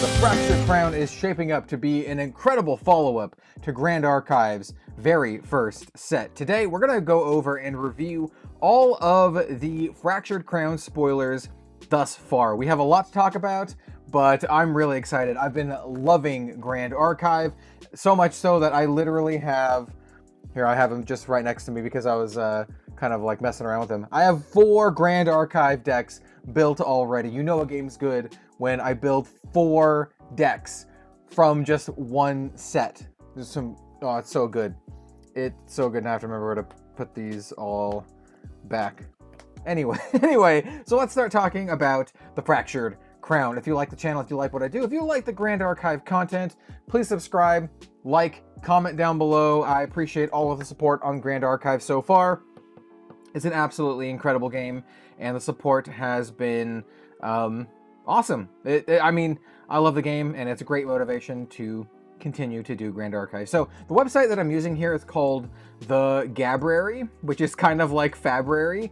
the Fractured Crown is shaping up to be an incredible follow-up to Grand Archive's very first set. Today, we're going to go over and review all of the Fractured Crown spoilers thus far. We have a lot to talk about, but I'm really excited. I've been loving Grand Archive, so much so that I literally have... Here, I have him just right next to me because I was kind of like messing around with him. I have 4 Grand Archive decks built already. You know a game's good when I build 4 decks from just one set. There's some... Oh, it's so good. It's so good, and I have to remember where to put these all back. Anyway, so let's start talking about the Fractured Crown. If you like the channel, if you like what I do, if you like the Grand Archive content, please subscribe, like, comment down below. I appreciate all of the support on Grand Archive so far. It's an absolutely incredible game, and the support has been awesome. I mean, I love the game, and it's a great motivation to continue to do Grand Archive. So the website that I'm using here is called the Gabrary, which is kind of like Fabrary.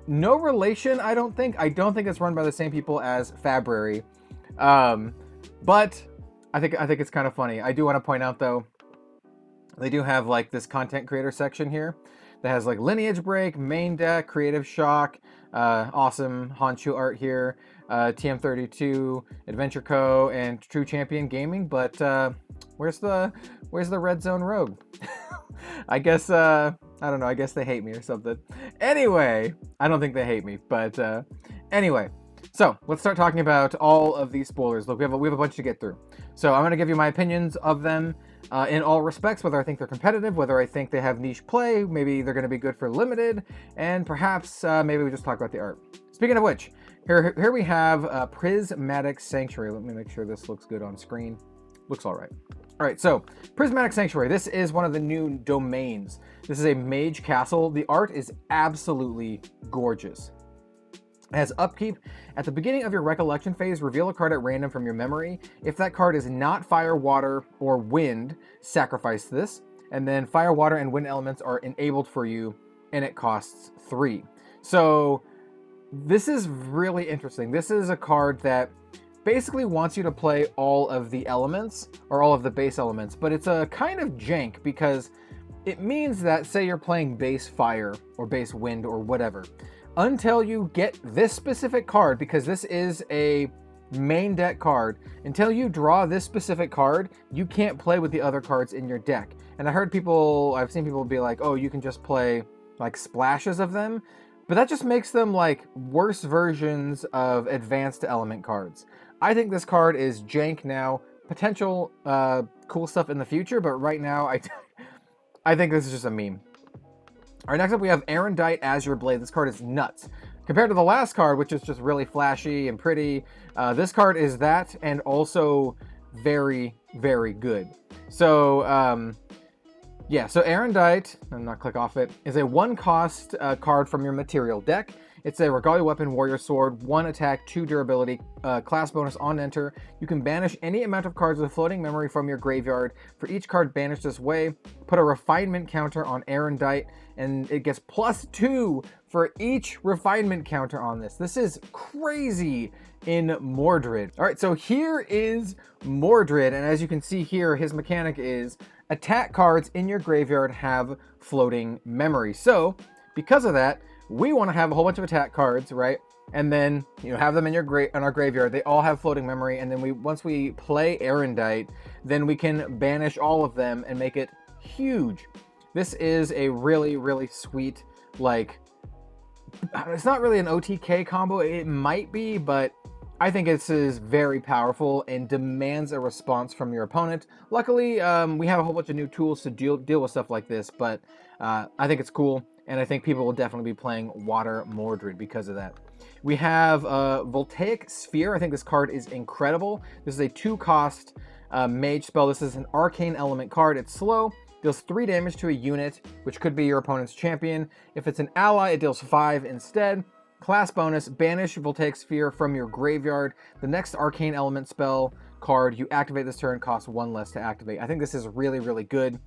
No relation, I don't think. I don't think it's run by the same people as Fabrary, but I think it's kind of funny. I do want to point out though, they do have like this content creator section here that has like Lineage Break, Main Deck, Creative Shock, awesome Honshu art here, TM32, Adventure Co, and True Champion Gaming. But where's the Red Zone Rogue? I guess I don't know. I guess they hate me or something. Anyway, I don't think they hate me, but anyway. So let's start talking about all of these spoilers. Look, we have a bunch to get through. So I'm going to give you my opinions of them in all respects, whether I think they're competitive, whether I think they have niche play, maybe they're going to be good for limited, and perhaps maybe we just talk about the art. Speaking of which, here we have Prismatic Sanctuary. Let me make sure this looks good on screen. Looks all right. All right, so Prismatic Sanctuary. This is one of the new domains. This is a mage castle. The art is absolutely gorgeous. It has upkeep. At the beginning of your recollection phase, reveal a card at random from your memory. If that card is not fire, water, or wind, sacrifice this. And then fire, water, and wind elements are enabled for you, and it costs 3. So this is really interesting. This is a card that basically wants you to play all of the elements, or all of the base elements, but it's a kind of jank because it means that, say you're playing base fire, or base wind, or whatever, until you get this specific card, because this is a main deck card, until you draw this specific card, you can't play with the other cards in your deck. And I've seen people be like, oh, you can just play like splashes of them, but that just makes them like worse versions of advanced element cards. I think this card is jank now, potential cool stuff in the future, but right now I think this is just a meme. All right, next up we have Arendite Azure Blade. This card is nuts. Compared to the last card, which is just really flashy and pretty, this card is that and also very, very good. So, yeah, so Arendite, I'm not click off it, is a 1-cost card from your material deck. It's a Regalia Weapon, Warrior Sword, 1 attack, 2 durability, class bonus on enter. You can banish any amount of cards with floating memory from your graveyard. For each card banished this way, put a refinement counter on Arendite, and it gets +2 for each refinement counter on this. This is crazy in Mordred. All right, so here is Mordred, and as you can see here, his mechanic is attack cards in your graveyard have floating memory. So because of that, we want to have a whole bunch of attack cards, right? And then, you know, have them in our graveyard. They all have floating memory, and then once we play Arendite, then we can banish all of them and make it huge. This is a really, really sweet, like, it's not really an OTK combo. It might be, but I think this is very powerful and demands a response from your opponent. Luckily, we have a whole bunch of new tools to deal with stuff like this, but I think it's cool. And I think people will definitely be playing Water Mordred because of that. We have Voltaic Sphere. I think this card is incredible. This is a 2-cost mage spell. This is an arcane element card. It's slow, deals 3 damage to a unit, which could be your opponent's champion. If it's an ally, it deals 5 instead. Class bonus, banish Voltaic Sphere from your graveyard. The next arcane element spell card you activate this turn costs 1 less to activate. I think this is really, really good.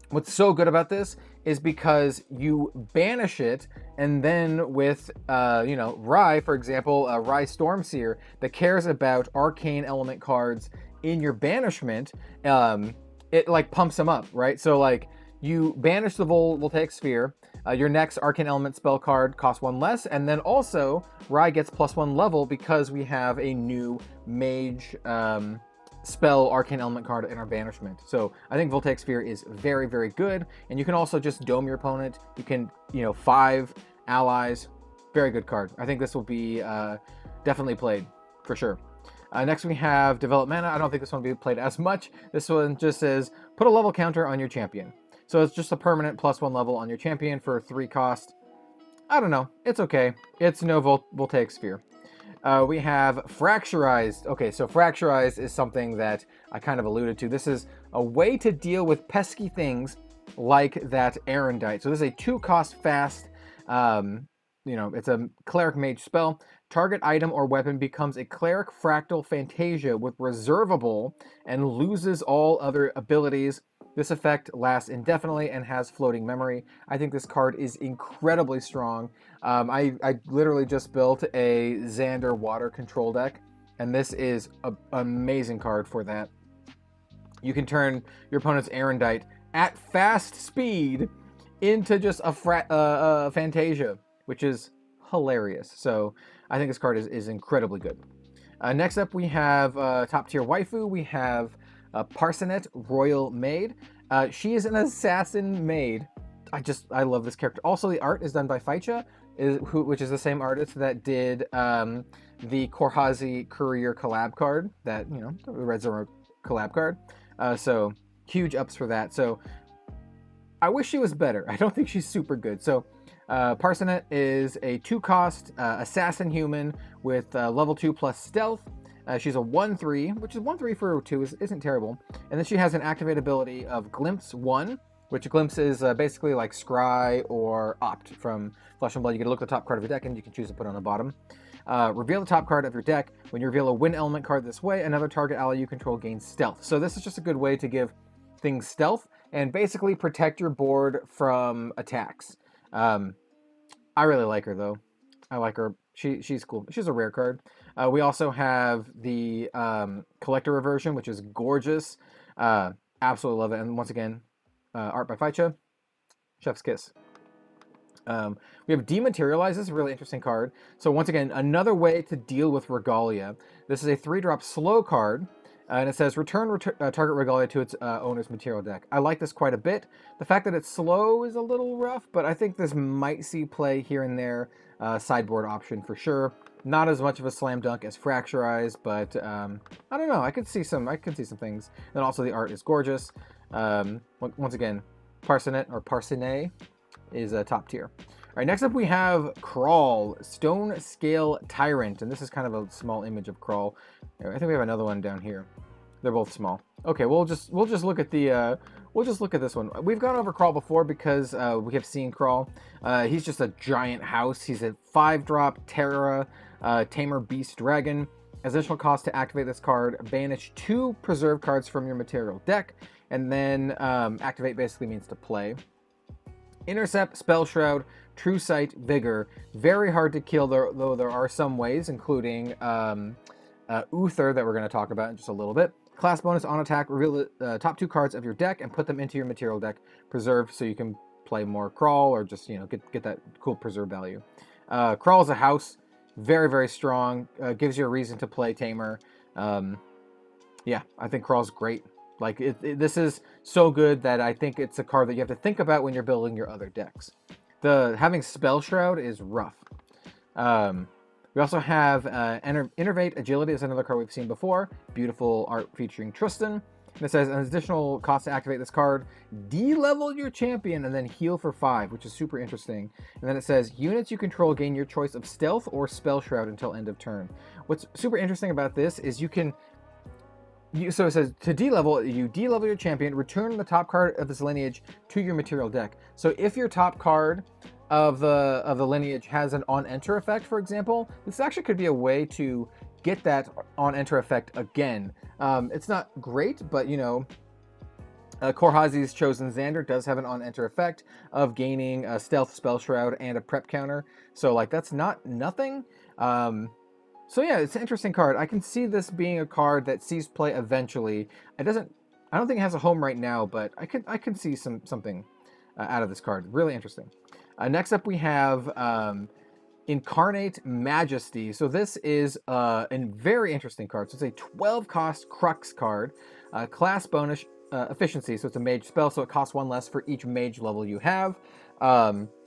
What's so good about this is because you banish it, and then with, you know, Rai, for example, Rai Stormseer, that cares about arcane element cards in your banishment, it like pumps them up, right? So like you banish the Voltaic Sphere, your next arcane element spell card costs 1 less, and then also Rai gets +1 level because we have a new mage spell arcane element card in our banishment. So I think Voltaic Sphere is very, very good, and you can also just dome your opponent. You can, you know, 5 allies. Very good card. I think this will be definitely played for sure. Next we have Develop Mana. I don't think this one will be played as much. This one just says put a level counter on your champion. So it's just a permanent +1 level on your champion for 3 cost. I don't know. It's okay. It's no Voltaic Sphere. We have Fracturized. Okay, so Fracturized is something that I kind of alluded to. This is a way to deal with pesky things like that Erendite. So this is a 2-cost fast, you know, it's a Cleric Mage spell. Target item or weapon becomes a Cleric Fractal Fantasia with Reservable and loses all other abilities. This effect lasts indefinitely and has floating memory. I think this card is incredibly strong. I literally just built a Xander water control deck, and this is an amazing card for that. You can turn your opponent's Erendite at fast speed into just a Fantasia, which is hilarious. So I think this card is incredibly good. Next up, we have top tier waifu. We have Parsonet, Royal Maid. She is an assassin maid. I love this character. Also, the art is done by Faicha, which is the same artist that did the Korhazi Courier collab card, that, you know, the Red Zero collab card. So huge ups for that. So I wish she was better. I don't think she's super good. So Parsonet is a 2-cost assassin human with level 2 plus stealth. She's a 1/3, which is 1/3 for 2 isn't terrible. And then she has an activate ability of Glimpse 1, which Glimpse is basically like Scry or Opt from Flesh and Blood. You get to look at the top card of your deck and you can choose to put it on the bottom. Reveal the top card of your deck. When you reveal a win element card this way, another target ally you control gains stealth. So this is just a good way to give things stealth and basically protect your board from attacks. I really like her though. I like her. She's cool. She's a rare card. We also have the Collector Reversion, which is gorgeous. Absolutely love it. And once again, art by Faicha. Chef's kiss. We have Dematerialize. This is a really interesting card. So once again, another way to deal with Regalia. This is a 3-drop slow card. And it says, return target Regalia to its owner's material deck. I like this quite a bit. The fact that it's slow is a little rough, but I think this might see play here and there. Sideboard option for sure. Not as much of a slam dunk as Fracturized, but I don't know. I could see some things. And also the art is gorgeous. Once again, Parsonet or Parsonet is top tier. All right, next up we have Crawl, Stone Scale Tyrant, and this is kind of a small image of Crawl. I think we have another one down here. They're both small. Okay, we'll just look at the we'll just look at this one. We've gone over Crawl before because we have seen Crawl. He's just a giant house. He's a 5-drop Terra Tamer Beast Dragon. Additional cost to activate this card: banish 2 preserved cards from your material deck, and then activate basically means to play. Intercept, Spell Shroud, True Sight, Vigor. Very hard to kill, though there are some ways, including Uther that we're going to talk about in just a little bit. Class bonus on attack, reveal the top 2 cards of your deck and put them into your material deck. Preserved so you can play more Crawl or just, you know, get that cool preserve value. Crawl is a house. Very, very strong. Gives you a reason to play Tamer. Yeah, I think Crawl's great. Like, this is so good that I think it's a card that you have to think about when you're building your other decks. Having Spell Shroud is rough. We also have Innervate Agility is another card we've seen before. Beautiful art featuring Tristan. And it says, an additional cost to activate this card, de-level your champion and then heal for 5, which is super interesting. And then it says, units you control gain your choice of Stealth or Spell Shroud until end of turn. What's super interesting about this is you can... So it says, to de-level, you de-level your champion, return the top card of this lineage to your material deck. So if your top card of the lineage has an on-enter effect, for example, this actually could be a way to get that on-enter effect again. It's not great, but, you know, Korhazi's Chosen Xander does have an on-enter effect of gaining a Stealth, Spell Shroud, and a prep counter. So, like, that's not nothing. So yeah, it's an interesting card. I can see this being a card that sees play eventually. I don't think it has a home right now, but I can see something out of this card. Really interesting. Next up we have Incarnate Majesty. So this is a very interesting card. So it's a 12-cost Crux card, class bonus efficiency. So it's a mage spell, so it costs 1 less for each mage level you have.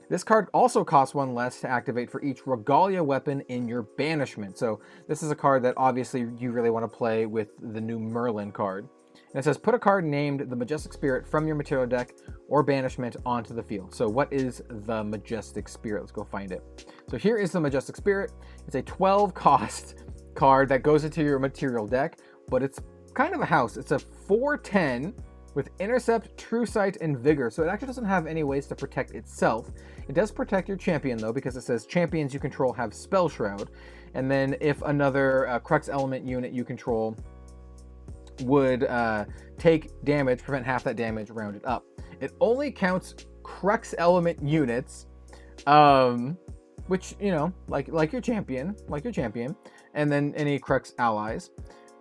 This card also costs 1 less to activate for each Regalia weapon in your banishment. So this is a card that obviously you really want to play with the new Merlin card. And it says, put a card named the Majestic Spirit from your material deck or banishment onto the field. So what is the Majestic Spirit? Let's go find it. So here is the Majestic Spirit. It's a 12-cost card that goes into your material deck, but it's kind of a house. It's a 4/10 with Intercept, True Sight, and Vigor. So it actually doesn't have any ways to protect itself. It does protect your champion, though, because it says champions you control have Spell Shroud. And then if another Crux element unit you control would take damage, prevent half that damage, rounded up. It only counts Crux element units, which, you know, like your champion, and then any Crux allies.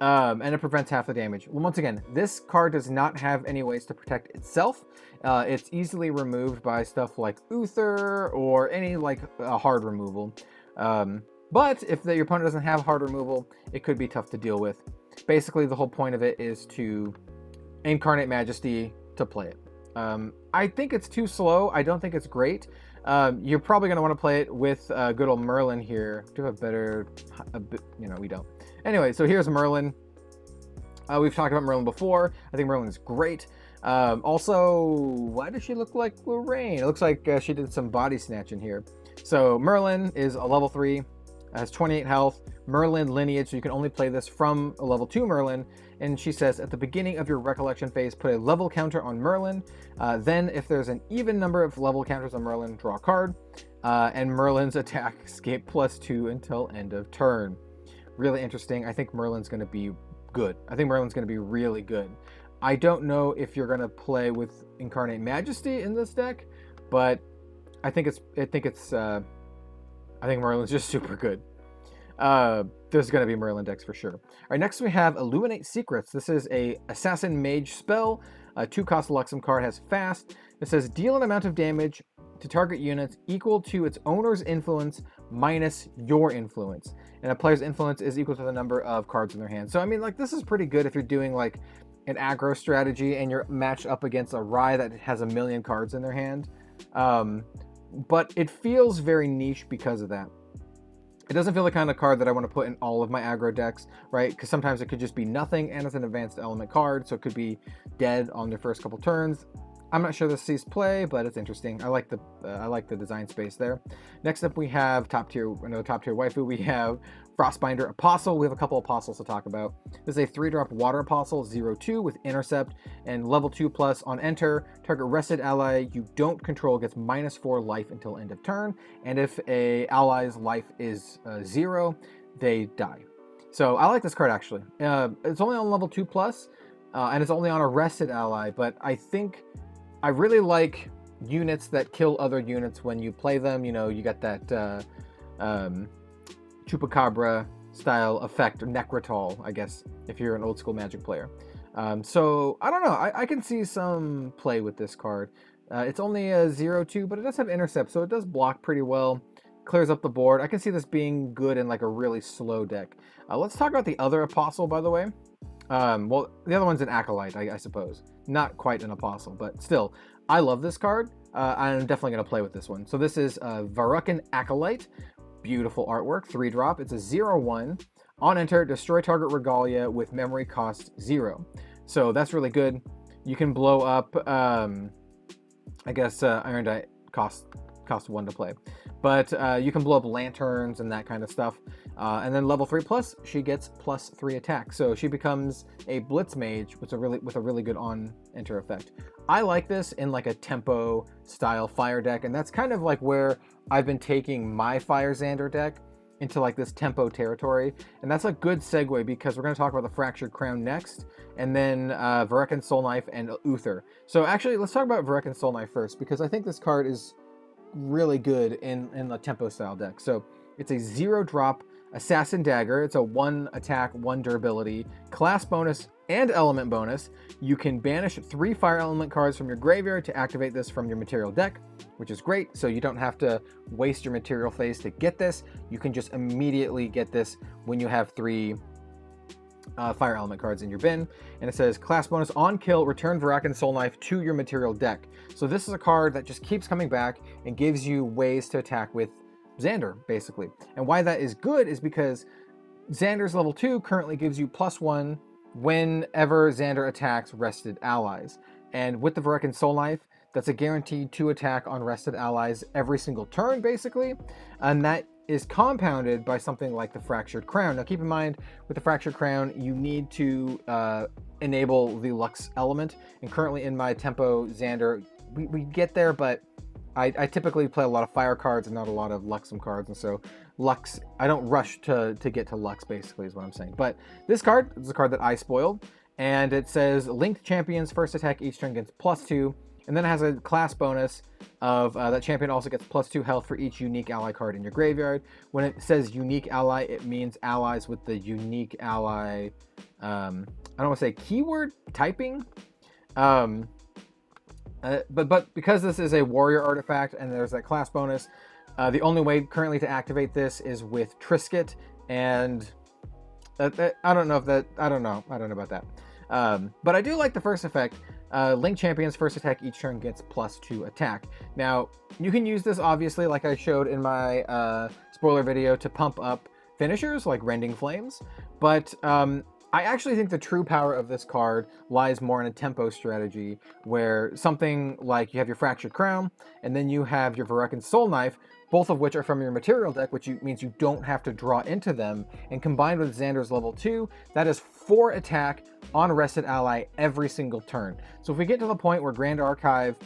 And it prevents half the damage. Once again, this card does not have any ways to protect itself. It's easily removed by stuff like Uther or any like hard removal. But if your opponent doesn't have hard removal, it could be tough to deal with. Basically, the whole point of it is to Incarnate Majesty to play it. I think it's too slow. I don't think it's great. You're probably going to want to play it with good old Merlin here. Do have better, you know, we don't. Anyway, so here's Merlin. We've talked about Merlin before. I think Merlin is great. Also, why does she look like Lorraine? It looks like she did some body snatching here. So Merlin is a level 3, has 28 health, Merlin lineage, so you can only play this from a level 2 Merlin. And she says, at the beginning of your recollection phase, put a level counter on Merlin. Then if there's an even number of level counters on Merlin, draw a card. And Merlin's attack escape +2 until end of turn. Really interesting. I think Merlin's going to be good. I think Merlin's going to be really good. I don't know if you're going to play with Incarnate Majesty in this deck, but I think Merlin's just super good. There's going to be Merlin decks for sure. All right, next we have Illuminate Secrets. This is a Assassin Mage spell. A 2-cost Luxem card, has fast. It says deal an amount of damage to target units equal to its owner's influence minus your influence. And a player's influence is equal to the number of cards in their hand. So, I mean, like, this is pretty good if you're doing, like, an aggro strategy and you're matched up against a Rye that has 1 million cards in their hand. But it feels very niche because of that. It doesn't feel the kind of card that I want to put in all of my aggro decks, right? Because sometimes it could just be nothing and it's an advanced element card, so it could be dead on their first couple turns. I'm not sure this sees play, but it's interesting. I like the design space there. Next up, we have another top tier waifu. We have Frostbinder Apostle. We have a couple apostles to talk about. This is a 3-drop water apostle, 0/2 with intercept and level 2+ on enter. Target rested ally you don't control gets -4 life until end of turn, and if a ally's life is 0, they die. So I like this card actually. It's only on level 2+, and it's only on a rested ally, but I think I really like units that kill other units when you play them. You know, you got that Chupacabra style effect, or Necrotol, I guess, if you're an old school Magic player. So, I don't know. I can see some play with this card. It's only a 0/2, but it does have intercept, so it does block pretty well. Clears up the board. I can see this being good in like a really slow deck. Let's talk about the other Apostle, by the way. Well, the other one's an Acolyte, I suppose. Not quite an Apostle, but still, I love this card. I'm definitely going to play with this one. So this is Varkan Acolyte. Beautiful artwork, 3-drop. It's a 0/1. On enter, destroy target Regalia with memory cost 0. So that's really good. You can blow up, I guess Iron Dye cost 1 to play. But you can blow up lanterns and that kind of stuff. And then level 3+, she gets +3 attack. So she becomes a Blitz Mage with a really good on-enter effect. I like this in like a tempo style fire deck, and that's kind of like where I've been taking my Fire Xander deck. into like this tempo territory. And that's a good segue because we're going to talk about the Fractured Crown next, and then Varkan Soul Knife and Uther. So actually, let's talk about Varkan Soul Knife first, because I think this card is really good in the tempo style deck. So it's a 0-drop Assassin Dagger. It's a 1 attack, 1 durability, class bonus, and element bonus. You can banish 3 fire element cards from your graveyard to activate this from your material deck, which is great. So you don't have to waste your material phase to get this. You can just immediately get this when you have 3 fire element cards in your bin. And it says class bonus on kill, return Varkan Soul Knife to your material deck. So this is a card that just keeps coming back and gives you ways to attack with Xander, basically. And why that is good is because Xander's level 2 currently gives you +1 whenever Xander attacks rested allies. And with the Varkan Soul Knife, that's a guaranteed 2 attack on rested allies every single turn, basically. And that is compounded by something like the Fractured Crown. Now keep in mind, with the Fractured Crown, you need to enable the Lux element. And currently in my tempo Xander, we get there, but I typically play a lot of fire cards and not a lot of Luxem cards, and so Lux, I don't rush to get to Lux, basically, is what I'm saying. But this card is a card that I spoiled, and it says linked champions first attack each turn gets +2, and then it has a class bonus of that champion also gets +2 health for each unique ally card in your graveyard. When it says unique ally, it means allies with the unique ally, I don't want to say keyword typing, but because this is a warrior artifact and there's that class bonus, the only way currently to activate this is with Trisket, and I don't know about that. But I do like the first effect. Link champions first attack each turn gets +2 attack. Now you can use this obviously, like I showed in my spoiler video, to pump up finishers like Rending Flames, but I actually think the true power of this card lies more in a tempo strategy, where something like you have your Fractured Crown, and then you have your Varkan Soul Knife, both of which are from your material deck, which means you don't have to draw into them, and combined with Xander's level 2, that is 4 attack on rested ally every single turn. So if we get to the point where Grand Archive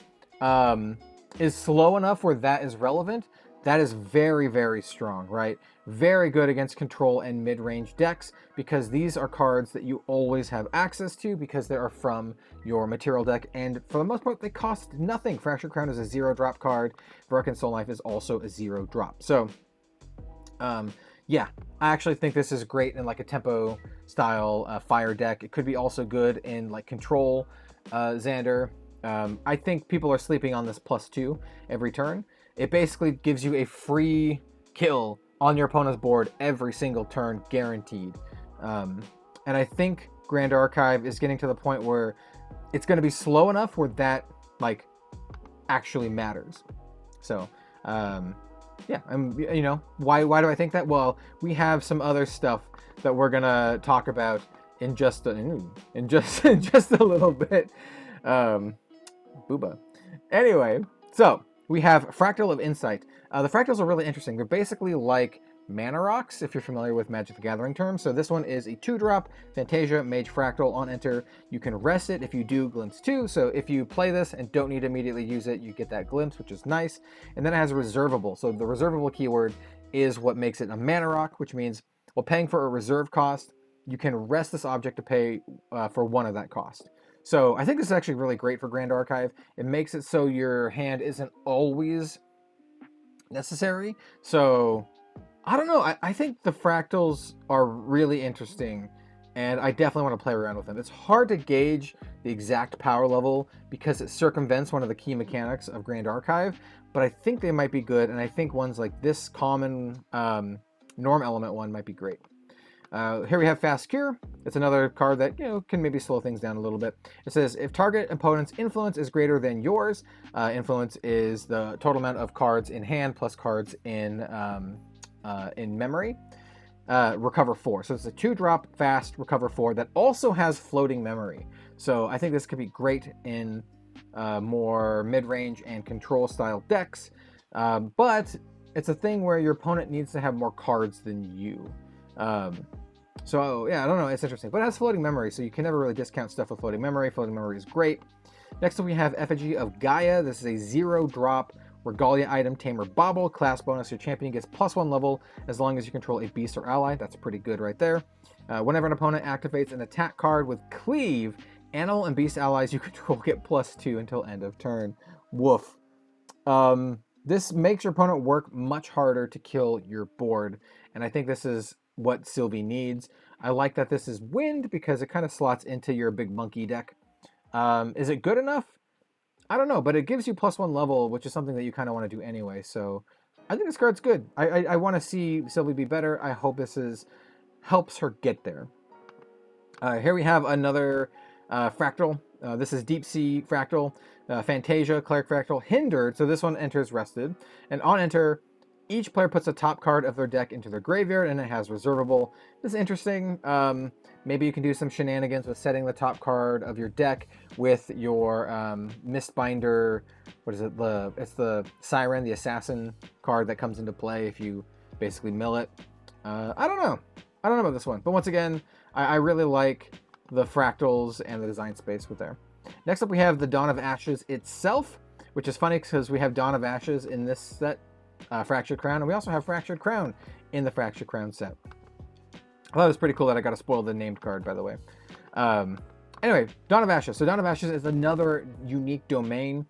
is slow enough where that is relevant, that is very, very strong, right? Very good against control and mid-range decks, because these are cards that you always have access to because they are from your material deck, and for the most part, they cost nothing. Fractured Crown is a 0-drop card. Varkan Soul Knife is also a 0-drop. So, yeah, I actually think this is great in like a tempo style fire deck. It could be also good in like control Xander. I think people are sleeping on this +2 every turn. It basically gives you a free kill on your opponent's board every single turn, guaranteed. And I think Grand Archive is getting to the point where it's going to be slow enough where that like actually matters. So, yeah, you know, why do I think that? Well, we have some other stuff that we're gonna talk about in just a little bit. Booba. Anyway, so we have Fractal of Insight. The fractals are really interesting. They're basically like mana rocks, if you're familiar with Magic the Gathering terms. So this one is a 2-drop Fantasia Mage Fractal. On enter, you can rest it. If you do, glimpse 2. So if you play this and don't need to immediately use it, you get that glimpse, which is nice. And then it has a reservable. So the reservable keyword is what makes it a mana rock, which means while paying for a reserve cost, you can rest this object to pay for 1 of that cost. So I think this is actually really great for Grand Archive. It makes it so your hand isn't always necessary. So I don't know. I think the fractals are really interesting, and I definitely want to play around with them. It's hard to gauge the exact power level because it circumvents one of the key mechanics of Grand Archive, but I think they might be good, and I think ones like this common norm element one might be great. Here we have Fast Cure. It's another card that, you know, can maybe slow things down a little bit. It says, if target opponent's influence is greater than yours, influence is the total amount of cards in hand plus cards in memory, recover 4. So it's a 2-drop fast recover 4 that also has floating memory. So I think this could be great in more mid-range and control style decks, but it's a thing where your opponent needs to have more cards than you. So yeah, I don't know, it's interesting, but it has floating memory, so you can never really discount stuff with floating memory. Floating memory is great. Next up we have Effigy of Gaia. This is a 0-drop Regalia item, Tamer Bauble. Class bonus, your champion gets +1 level as long as you control a beast or ally. That's pretty good right there. Whenever an opponent activates an attack card with Cleave, animal and beast allies you control get +2 until end of turn. Woof. This makes your opponent work much harder to kill your board, and I think this is what Sylvie needs. I like that this is wind because it kind of slots into your big monkey deck. Is it good enough? I don't know, but it gives you +1 level, which is something that you kind of want to do anyway, so I think this card's good. I want to see Sylvie be better. I hope this helps her get there. Here we have another Fractal. This is Deep Sea Fractal. Fantasia, Cleric Fractal, Hindered, so this one enters rested. And on enter, each player puts a top card of their deck into their graveyard, and it has reservable. This is interesting. Maybe you can do some shenanigans with setting the top card of your deck with your Mistbinder. What is it? It's the Siren, the Assassin card that comes into play if you basically mill it. I don't know. I don't know about this one. But once again, I really like the fractals and the design space with there. Next up, we have the Dawn of Ashes itself, which is funny because we have Dawn of Ashes in this set, Fractured Crown, and we also have Fractured Crown in the Fractured Crown set. I thought it was pretty cool that I got to spoil the named card, by the way. Anyway, Dawn of Ashes. So Dawn of Ashes is another unique domain.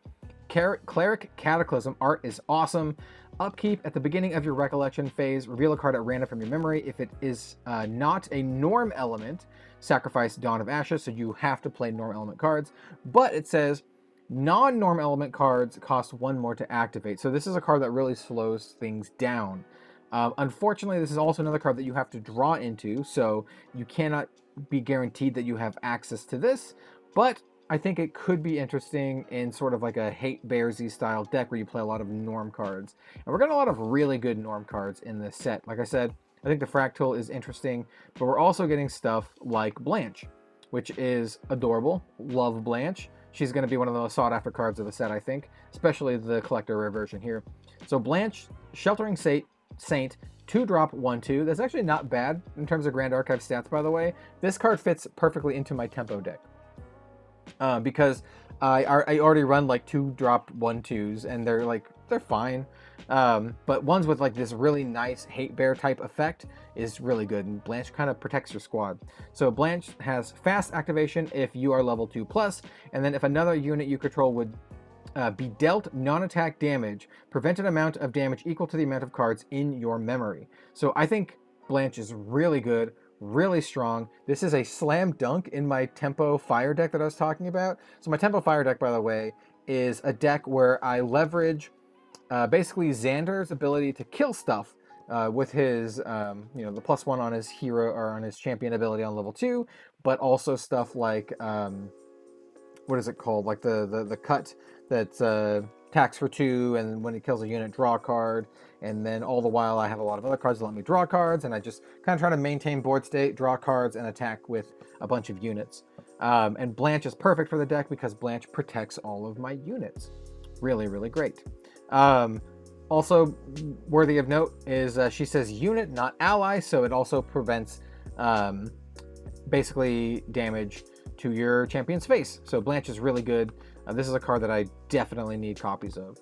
Cleric Cataclysm art is awesome. Upkeep at the beginning of your recollection phase. Reveal a card at random from your memory. If it is not a norm element, sacrifice Dawn of Ashes, so you have to play norm element cards. But it says non-norm element cards cost 1 more to activate. So this is a card that really slows things down. Unfortunately, this is also another card that you have to draw into, so you cannot be guaranteed that you have access to this, but I think it could be interesting in sort of like a Hate Bearsy style deck where you play a lot of norm cards. And we're getting a lot of really good norm cards in this set. Like I said, I think the Fractal is interesting, but we're also getting stuff like Blanche, which is adorable. Love Blanche. She's going to be one of the most sought after cards of the set, I think, especially the collector rare version here. So Blanche, Sheltering Saint, 2-drop 1/2. That's actually not bad in terms of Grand Archive stats, by the way. This card fits perfectly into my tempo deck because I already run like 2-drop 1/2s, and they're fine. But ones with like this really nice Hate Bear type effect is really good, and Blanche kind of protects your squad. So Blanche has fast activation if you are level 2+, and then if another unit you control would be dealt non-attack damage, prevent an amount of damage equal to the amount of cards in your memory. So I think Blanche is really good, really strong. This is a slam dunk in my Tempo Fire deck that I was talking about. So my Tempo Fire deck, by the way, is a deck where I leverage basically Xander's ability to kill stuff with his, you know, the +1 on his hero or on his champion ability on level 2, but also stuff like, what is it called? Like the cut that's attacks for 2, and when it kills a unit, draw a card. And then all the while I have a lot of other cards that let me draw cards, and I just kind of try to maintain board state, draw cards, and attack with a bunch of units. And Blanche is perfect for the deck because Blanche protects all of my units. Really, really great. Also worthy of note is she says unit, not ally, so it also prevents basically damage to your champion's face. So Blanche is really good. This is a card that I definitely need copies of.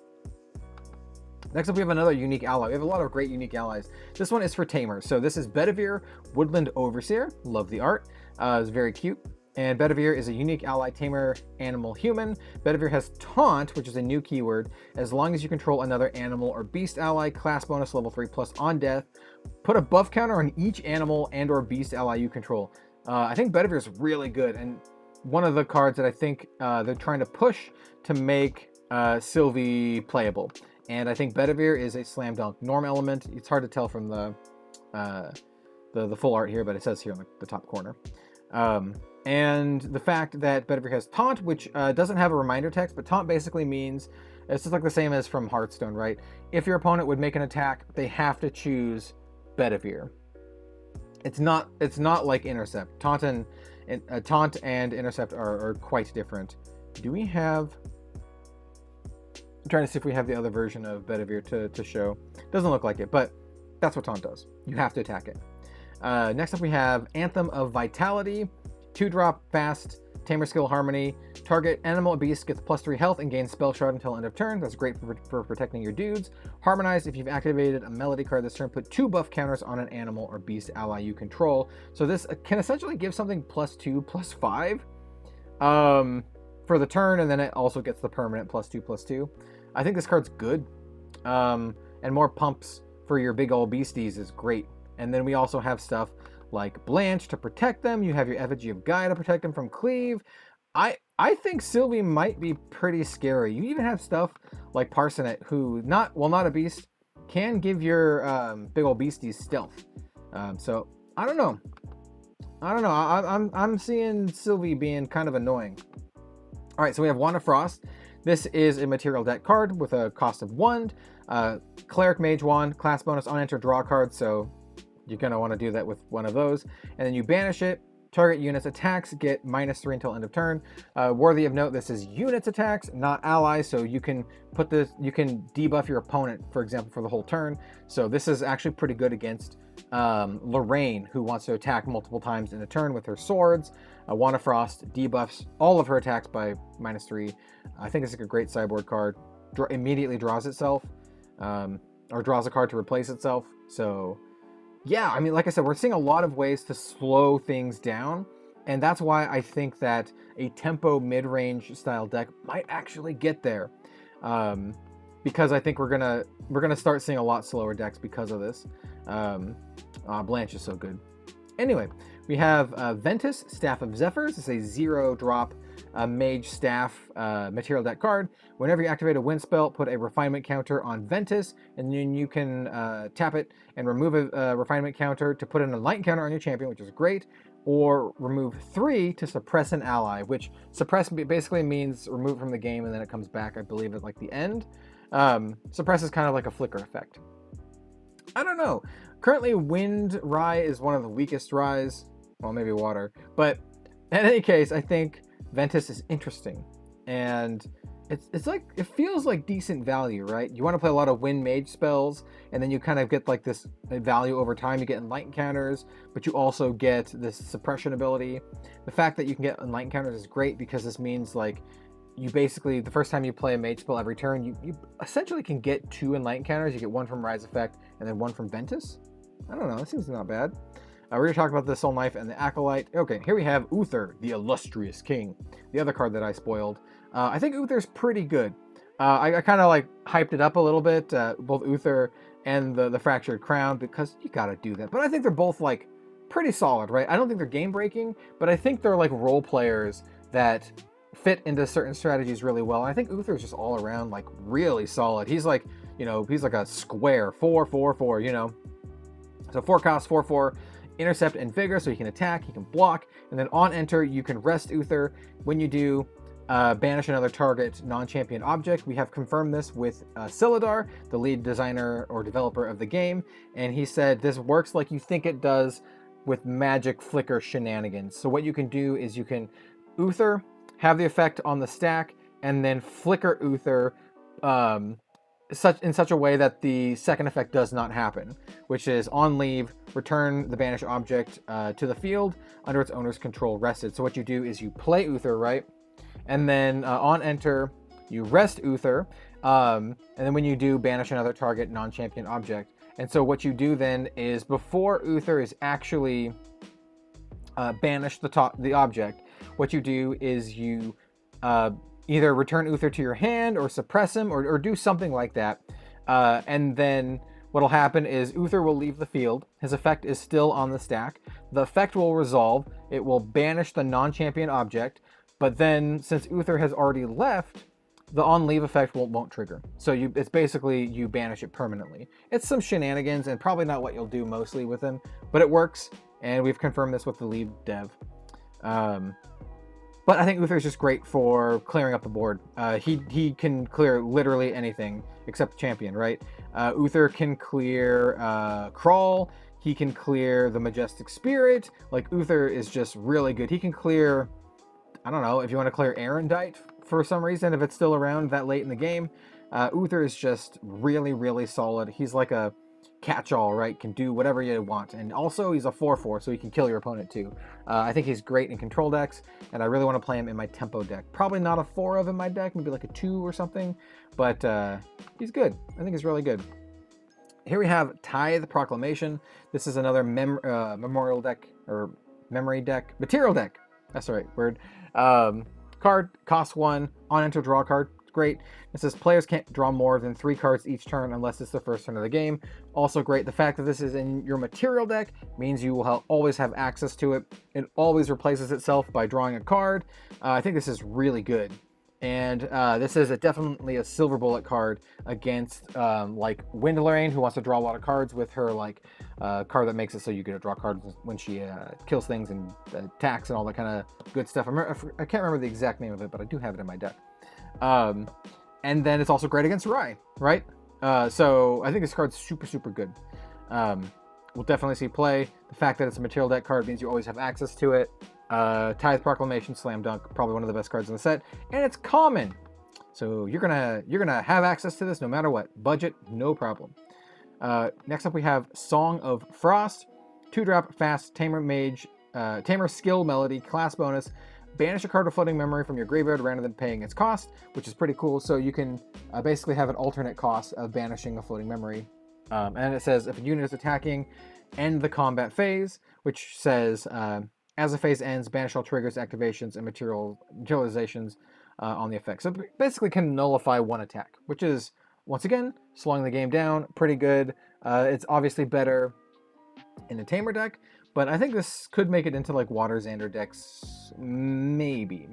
Next up, we have another unique ally. We have a lot of great unique allies. This one is for Tamers. So this is Bedivere, Woodland Overseer. Love the art. It's very cute. And Bedivere is a unique ally, Tamer, Animal, Human. Bedivere has Taunt, which is a new keyword. As long as you control another animal or beast ally, class bonus level 3+ on death. Put a buff counter on each animal and or beast ally you control. I think Bedivere is really good, and one of the cards that I think they're trying to push to make Sylvie playable. And I think Bedivere is a slam dunk norm element. It's hard to tell from the full art here, but it says here on the top corner. And the fact that Bedivere has Taunt, which doesn't have a reminder text, but Taunt basically means, it's just like the same as from Hearthstone, right? If your opponent would make an attack, they have to choose Bedivere. It's not like Intercept. Taunt and Intercept are quite different. Do we have... I'm trying to see if we have the other version of Bedivere to show. Doesn't look like it, but that's what Taunt does. You have to attack it. Next up we have Anthem of Vitality. 2-drop fast Tamer Skill Harmony. Target animal or beast gets +3 health and gains Spell Shroud until end of turn. That's great for protecting your dudes. Harmonize, if you've activated a melody card this turn, put 2 buff counters on an animal or beast ally you control. So this can essentially give something +2, +5 for the turn, and then it also gets the permanent +2, +2. I think this card's good. And more pumps for your big old beasties is great. And then we also have stuff like Blanche to protect them. You have your Effigy of Gaia to protect them from Cleave. I think Sylvie might be pretty scary. You even have stuff like Parsonet, who not a beast, can give your big old beasties stealth. So I don't know. I'm seeing Sylvie being kind of annoying. All right, so we have Wand of Frost. This is a material deck card with a cost of 1. Cleric Mage Wand, class bonus on enter, draw a card. So you're going to want to do that with one of those. And then you banish it. Target units attacks get -3 until end of turn. Worthy of note, this is units attacks, not allies. So you can put this, you can debuff your opponent, for example, for the whole turn. So this is actually pretty good against Lorraine, who wants to attack multiple times in a turn with her swords. Wand of Frost debuffs all of her attacks by -3. I think it's like a great sideboard card. Immediately draws itself, or draws a card to replace itself. So yeah, I mean, like I said, we're seeing a lot of ways to slow things down, and that's why I think that a tempo mid-range style deck might actually get there, because I think we're gonna start seeing a lot slower decks because of this. Blanche is so good. Anyway, we have Ventus, Staff of Zephyrs. It's a 0-drop mage staff material deck card. Whenever you activate a wind spell, put a refinement counter on Ventus, and then you can tap it and remove a refinement counter to put in a light counter on your champion, which is great, or remove 3 to suppress an ally, which suppress basically means remove from the game and then it comes back, I believe, at like the end. Suppress is kind of like a flicker effect. I don't know. Currently, Wind Rye is one of the weakest Ryes. Well, maybe Water. But in any case, I think Ventus is interesting. And it's like, it feels like decent value, right? You want to play a lot of Wind Mage spells, and then you kind of get like this value over time. You get Enlighten counters, but you also get this suppression ability. The fact that you can get Enlighten counters is great because this means like, you basically, the first time you play a mage spell every turn, you essentially can get 2 Enlighten counters. You get 1 from Rise Effect and then 1 from Ventus. I don't know, that seems not bad. We're going to talk about the Soul Knife and the Acolyte. Okay, here we have Uther, the Illustrious King, the other card that I spoiled. I think Uther's pretty good. I kind of like hyped it up a little bit, both Uther and the Fractured Crown, because you got to do that. But I think they're both like pretty solid, right? I don't think they're game breaking, but I think they're like role players that fit into certain strategies really well. And I think Uther's just all around like really solid. He's like, you know, he's like a square 4/4/4, you know. So 4 cost, 4/4, intercept and vigor, so he can attack, he can block, and then on enter you can rest Uther. When you do, banish another target non-champion object. We have confirmed this with Silidar, the lead designer or developer of the game, and he said this works like you think it does with magic flicker shenanigans. So what you can do is you can Uther, have the effect on the stack, and then flicker Uther in such a way that the second effect does not happen, which is on leave, return the banished object to the field under its owner's control rested. So what you do is you play Uther, right? And then on enter, you rest Uther, and then when you do, banish another target non-champion object. And so what you do then is before Uther is actually banished the object, what you do is you either return Uther to your hand or suppress him or do something like that. And then what'll happen is Uther will leave the field. His effect is still on the stack. The effect will resolve. It will banish the non-champion object. But then since Uther has already left, the on-leave effect won't trigger. So it's basically you banish it permanently. It's some shenanigans and probably not what you'll do mostly with him, but it works. And we've confirmed this with the lead dev. But I think Uther is just great for clearing up the board. He can clear literally anything except champion, right? Uther can clear Crawl. He can clear the Majestic Spirit. Like, Uther is just really good. He can clear, I don't know, if you want to clear Arendite for some reason, if it's still around that late in the game. Uther is just really, really solid. He's like a catch-all, right? Can do whatever you want. And also, he's a 4/4, so he can kill your opponent too. I think he's great in control decks, and I really want to play him in my tempo deck. Probably not a 4 of in my deck, maybe like a 2 or something, but he's good. I think he's really good. Here we have Tithe Proclamation. This is another memorial deck, or memory deck, material deck. That's the right word. Card, costs 1, on enter, draw a card. Great. It says players can't draw more than 3 cards each turn unless it's the first turn of the game. Also great. The fact that this is in your material deck means you will always have access to it. It always replaces itself by drawing a card. I think this is really good. And this is definitely a silver bullet card against like Windlerain, who wants to draw a lot of cards with her like card that makes it so you get to draw cards when she kills things and attacks and all that kind of good stuff. I can't remember the exact name of it, but I do have it in my deck. And then it's also great against Rai, right? So I think this card's super, super good. We'll definitely see play. The fact that it's a material deck card means you always have access to it. Tithe Proclamation, slam dunk, probably one of the best cards in the set, and it's common. So you're gonna have access to this no matter what. Budget, no problem. Next up we have Song of Frost, 2-drop, fast, Tamer skill melody, class bonus. Banish a card of floating memory from your graveyard rather than paying its cost, which is pretty cool. So you can basically have an alternate cost of banishing a floating memory. And it says if a unit is attacking, end the combat phase, which says as the phase ends, banish all triggers, activations, and materializations on the effect. So basically can nullify one attack, which is, once again, slowing the game down. Pretty good. It's obviously better in the Tamer deck, but I think this could make it into like Water Xander decks. Maybe.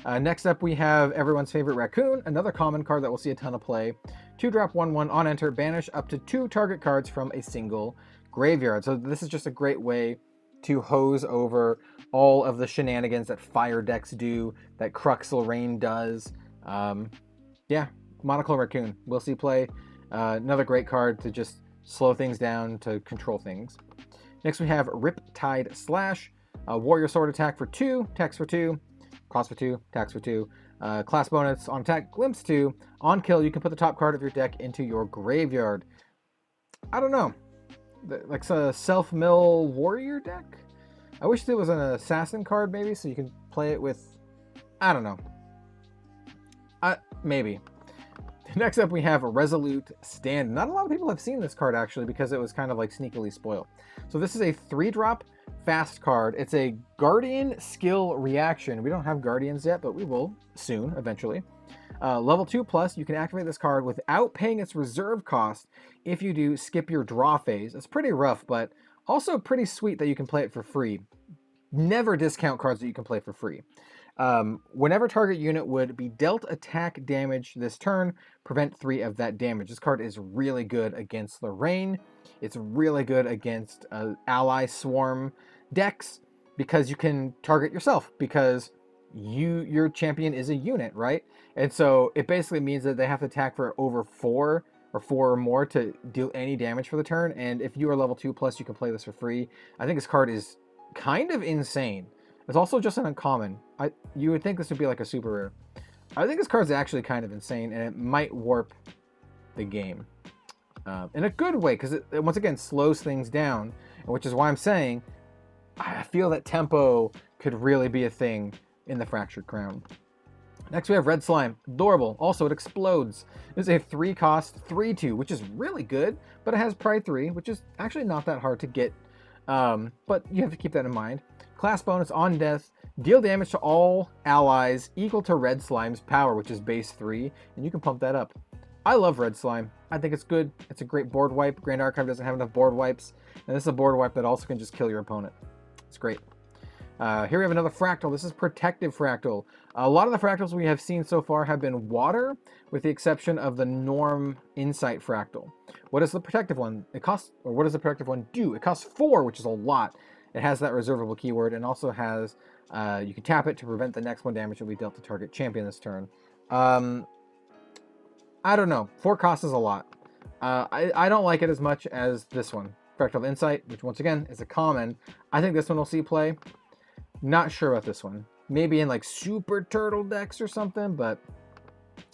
Next up we have everyone's favorite Raccoon, another common card that we'll see a ton of play. 2-drop, 1/1, on enter, banish up to 2 target cards from a single graveyard. So this is just a great way to hose over all of the shenanigans that fire decks do, that Cruxel Rain does. Yeah, Monocle Raccoon, we'll see play. Another great card to just slow things down, to control things. Next we have Riptide Slash, Warrior Sword attack for 2, attacks for 2, cost for 2, attacks for 2. Class bonus on attack, glimpse 2. On kill, you can put the top card of your deck into your graveyard. I don't know. Like a self-mill warrior deck? I wish there was an assassin card maybe, so you can play it with... I don't know. Maybe. Next up we have Resolute Stand. Not a lot of people have seen this card actually, because it was kind of like sneakily spoiled. So this is a 3-drop fast card. It's a Guardian skill reaction. We don't have Guardians yet, but we will soon, eventually. Level 2+, you can activate this card without paying its reserve cost. If you do, skip your draw phase. It's pretty rough, but also pretty sweet that you can play it for free. Never discount cards that you can play for free. Whenever target unit would be dealt attack damage this turn, prevent 3 of that damage. This card is really good against Lorraine. It's really good against ally swarm decks, because you can target yourself, because your champion is a unit, right? And so it basically means that they have to attack for over 4 or 4 or more to deal any damage for the turn. And if you are level 2+, you can play this for free. I think this card is kind of insane. It's also just an uncommon. You would think this would be like a super rare. I think this card's actually kind of insane, and it might warp the game in a good way, because it once again slows things down, which is why I'm saying I feel that tempo could really be a thing in the Fractured Crown. Next we have Red Slime. Adorable. Also, it explodes. It's a 3-cost 3/2, which is really good, but it has Pride 3, which is actually not that hard to get. But you have to keep that in mind. Class bonus on death. Deal damage to all allies equal to Red Slime's power, which is base 3, and you can pump that up. I love Red Slime. I think it's good. It's a great board wipe. Grand Archive doesn't have enough board wipes, and this is a board wipe that also can just kill your opponent. It's great. Here we have another Fractal. This is Protective Fractal. A lot of the Fractals we have seen so far have been water, with the exception of the Norm Insight Fractal. What is the Protective one? What does the Protective one do? It costs 4, which is a lot. It has that reservable keyword, and also has, you can tap it to prevent the next 1 damage that we dealt to target champion this turn. I don't know. 4 costs is a lot. I don't like it as much as this one. Fractal of Insight, which once again is a common. I think this one will see play. Not sure about this one. Maybe in like Super Turtle decks or something, but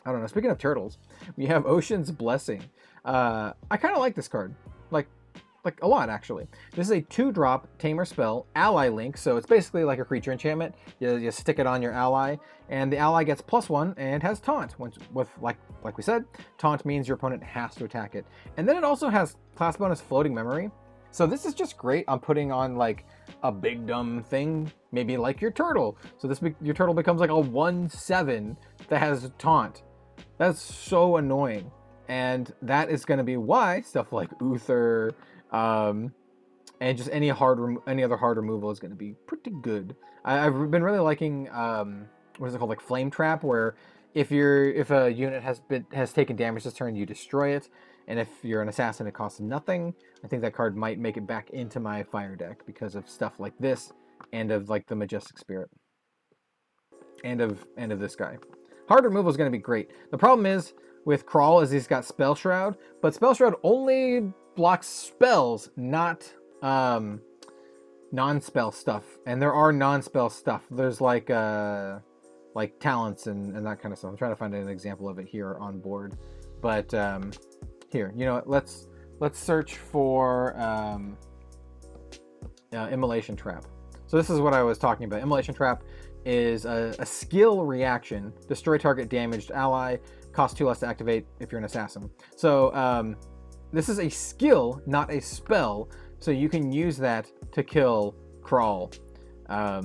I don't know. Speaking of turtles, we have Ocean's Blessing. I kind of like this card, like a lot actually. This is a 2-drop tamer spell, ally link, so it's basically like a creature enchantment. You stick it on your ally, and the ally gets +1 and has taunt. With like we said, taunt means your opponent has to attack it. And then it also has class bonus floating memory. So this is just great on putting on like a big dumb thing, maybe like your turtle. So your turtle becomes like a 1/7 that has taunt. That's so annoying. And that is going to be why stuff like Uther, and just any other hard removal is going to be pretty good. I've been really liking what is it called, like Flame Trap, where if a unit has taken damage this turn, you destroy it, and if you're an assassin, it costs nothing. I think that card might make it back into my fire deck because of stuff like this, and of like the Majestic Spirit, and of this guy. Hard removal is going to be great. The problem is with Crawl is he's got Spell Shroud, but Spell Shroud only blocks spells, not non-spell stuff. And there are non-spell stuff. There's like talents and that kind of stuff. I'm trying to find an example of it here on board. But here, you know what? Let's search for Immolation Trap. So this is what I was talking about. Immolation Trap is a skill reaction. Destroy target damaged ally. Costs 2 less to activate if you're an assassin. So this is a skill, not a spell. So you can use that to kill Crawl. All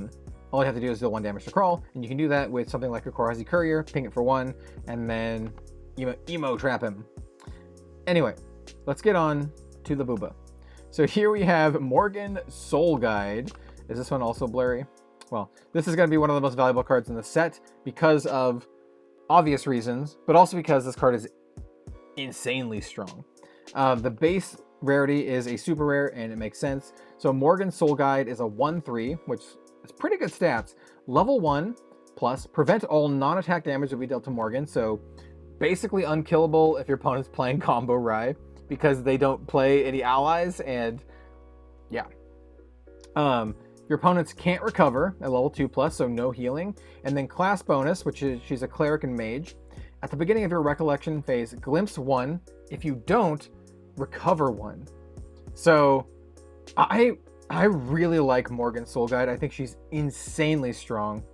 you have to do is deal 1 damage to Crawl, and you can do that with something like a Korazi Courier, ping it for 1, and then emo trap him. Anyway, let's get on to the booba. So here we have Morgan Soul Guide. Is this one also blurry? Well, this is going to be one of the most valuable cards in the set because of obvious reasons, but also because this card is insanely strong. The base rarity is a super rare, and it makes sense. So Morgan Soul Guide is a 1/3, which is pretty good stats. Level 1 plus prevent all non-attack damage that we dealt to Morgan. So basically unkillable if your opponent's playing combo Rye, because they don't play any allies, and yeah. Your opponents can't recover at level 2+, so no healing. And then class bonus, which is she's a cleric and mage. At the beginning of your recollection phase, glimpse 1. If you don't, recover 1. So I really like Morgan Soul Guide. I think she's insanely strong.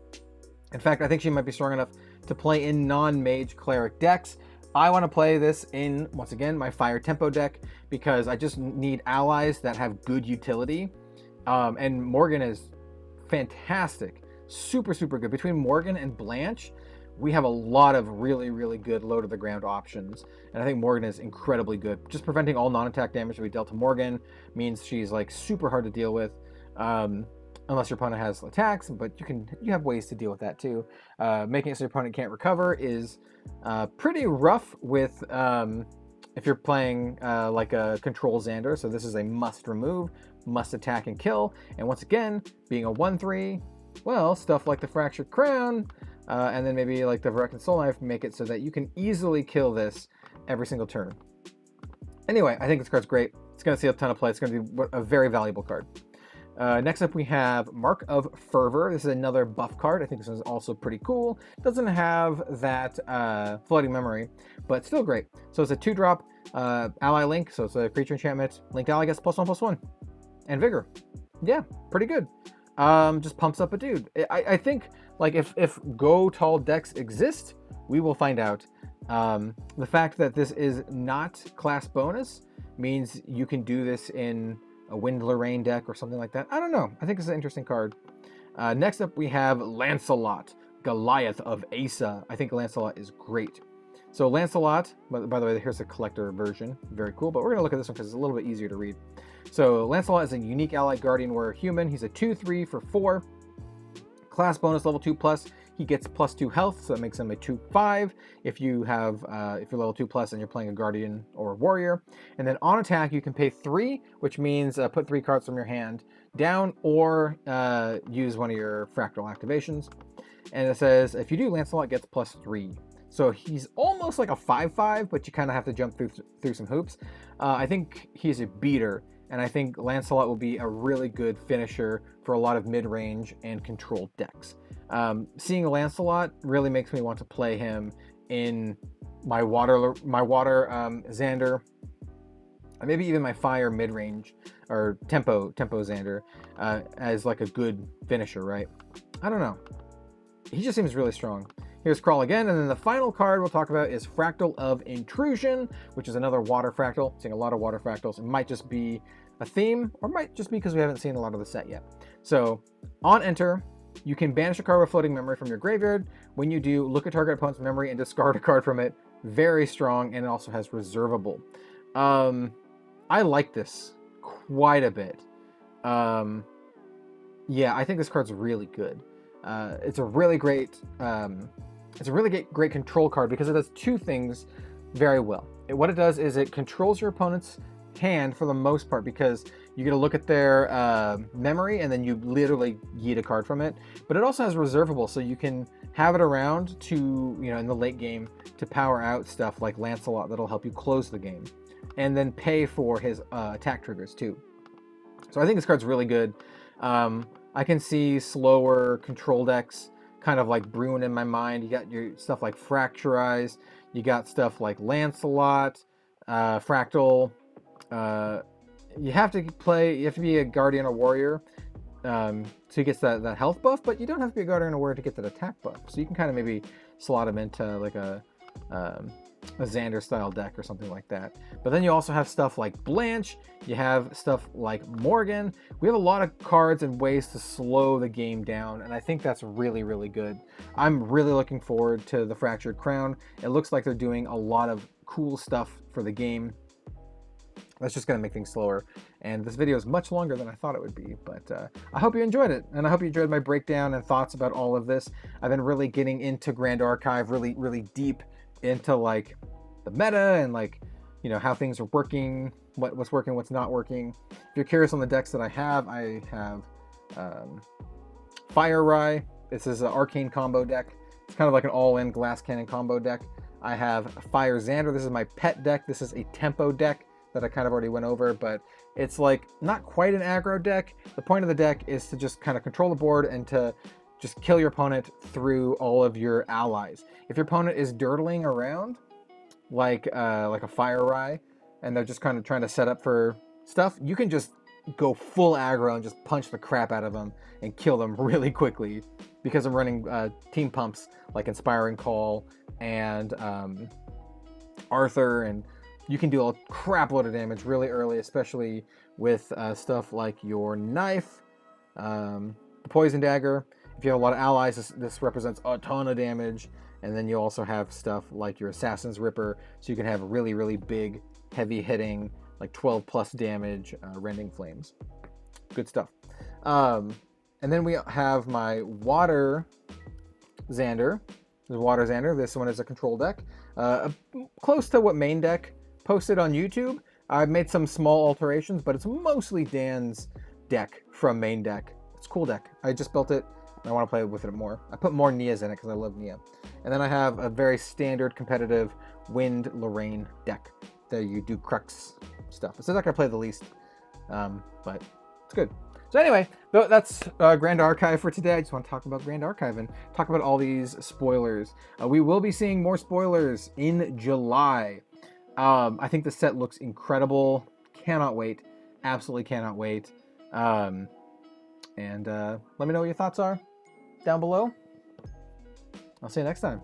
In fact, I think she might be strong enough to play in non-mage cleric decks. I want to play this in, once again, my Fire Tempo deck, because I just need allies that have good utility. And Morgan is fantastic. Super, super good. Between Morgan and Blanche, we have a lot of really, really good low-to-the-ground options. And I think Morgan is incredibly good. Just preventing all non-attack damage that we dealt to Morgan means she's like super hard to deal with. Unless your opponent has attacks, but you have ways to deal with that too. Making it so your opponent can't recover is pretty rough with if you're playing like a control Xander. So this is a must remove, must attack and kill. And once again, being a 1/3, well, stuff like the Fractured Crown, and then maybe like the Varkan Soul Knife make it so that you can easily kill this every single turn. Anyway, I think this card's great. It's going to see a ton of play. It's going to be a very valuable card. Next up we have Mark of Fervor. This is another buff card. I think this one's also pretty cool. Doesn't have that floating memory, but still great. So it's a 2-drop ally link. So it's a creature enchantment. Linked ally gets +1/+1. And Vigor. Yeah, pretty good. Just pumps up a dude. I think like if Go Tall decks exist, we will find out. The fact that this is not class bonus means you can do this in a Wind Lorraine deck or something like that. I don't know. I think it's an interesting card. Next up, we have Lancelot, Goliath of Asa. I think Lancelot is great. So Lancelot, by the way, here's a collector version. Very cool, but we're going to look at this one because it's a little bit easier to read. So Lancelot is a unique allied guardian warrior human. He's a 2/3 for 4. Class bonus level 2+. He gets +2 health, so that makes him a 2/5 if you have if you're level 2+ and you're playing a guardian or a warrior. And then on attack, you can pay 3, which means put 3 cards from your hand down, or use one of your fractal activations. And it says if you do, Lancelot gets +3. So he's almost like a 5/5, but you kind of have to jump through some hoops. I think he's a beater, and I think Lancelot will be a really good finisher for a lot of mid-range and controlled decks. Seeing Lancelot really makes me want to play him in my water Xander maybe even my fire mid-range or tempo Xander as like a good finisher, right? I don't know. He just seems really strong. Here's Crawl again, and then the final card we'll talk about is Fractal of Intrusion, which is another water fractal. Seeing a lot of water fractals. It might just be a theme, or might just be because we haven't seen a lot of the set yet. So, on enter, you can banish a card with floating memory from your graveyard. When you do, look at target opponent's memory and discard a card from it. Very strong, and it also has reservable. I like this quite a bit. Yeah, I think this card's really good. It's a really great great control card because it does two things very well. What it does is it controls your opponent's hand for the most part, because you get to look at their memory and then you literally yeet a card from it. But it also has reservable, so you can have it around to, you know, in the late game to power out stuff like Lancelot that'll help you close the game, and then pay for his attack triggers too. So I think this card's really good. I can see slower control decks kind of like brewing in my mind. You got your stuff like Fracturize, you got stuff like Lancelot, Fractal. You have to be a Guardian or Warrior to get that health buff, but you don't have to be a Guardian or Warrior to get that attack buff. So you can kind of maybe slot him into like a Xander style deck or something like that. But then you also have stuff like Blanche, you have stuff like Morgan. We have a lot of cards and ways to slow the game down, and I think that's really, really good. I'm really looking forward to the Fractured Crown. It looks like they're doing a lot of cool stuff for the game. That's just going to make things slower, and this video is much longer than I thought it would be, but I hope you enjoyed it, and I hope you enjoyed my breakdown and thoughts about all of this. I've been really getting into Grand Archive, really, really deep into like the meta and like, you know, how things are working, what's working, what's not working. If you're curious on the decks that I have Fire Rye. This is an arcane combo deck. It's kind of like an all-in glass cannon combo deck. I have Fire Xander. This is my pet deck. This is a tempo deck that I kind of already went over, but it's like not quite an aggro deck. The point of the deck is to just kind of control the board and to just kill your opponent through all of your allies. If your opponent is dirtling around, like a Fire Rye, and they're just kind of trying to set up for stuff, you can just go full aggro and just punch the crap out of them and kill them really quickly, because I'm running team pumps like Inspiring Call and Arthur, and you can do a crap load of damage really early, especially with stuff like your knife, the Poison Dagger. If you have a lot of allies, this represents a ton of damage. And then you also have stuff like your Assassin's Ripper, so you can have really, really big, heavy hitting, like 12 plus damage, Rending Flames. Good stuff. And then we have my Water Xander. The Water Xander. This one is a control deck. Close to what main deck posted on YouTube. I've made some small alterations, but it's mostly Dan's deck from main deck. It's a cool deck. I just built it. I want to play with it more. I put more Nias in it because I love Nia. And then I have a very standard competitive Wind Lorraine deck that you do Crux stuff. It's the deck I play the least, but it's good. So anyway, that's Grand Archive for today. I just want to talk about Grand Archive and talk about all these spoilers. We will be seeing more spoilers in July. I think the set looks incredible. Cannot wait. Absolutely cannot wait. And let me know what your thoughts are down below. I'll see you next time.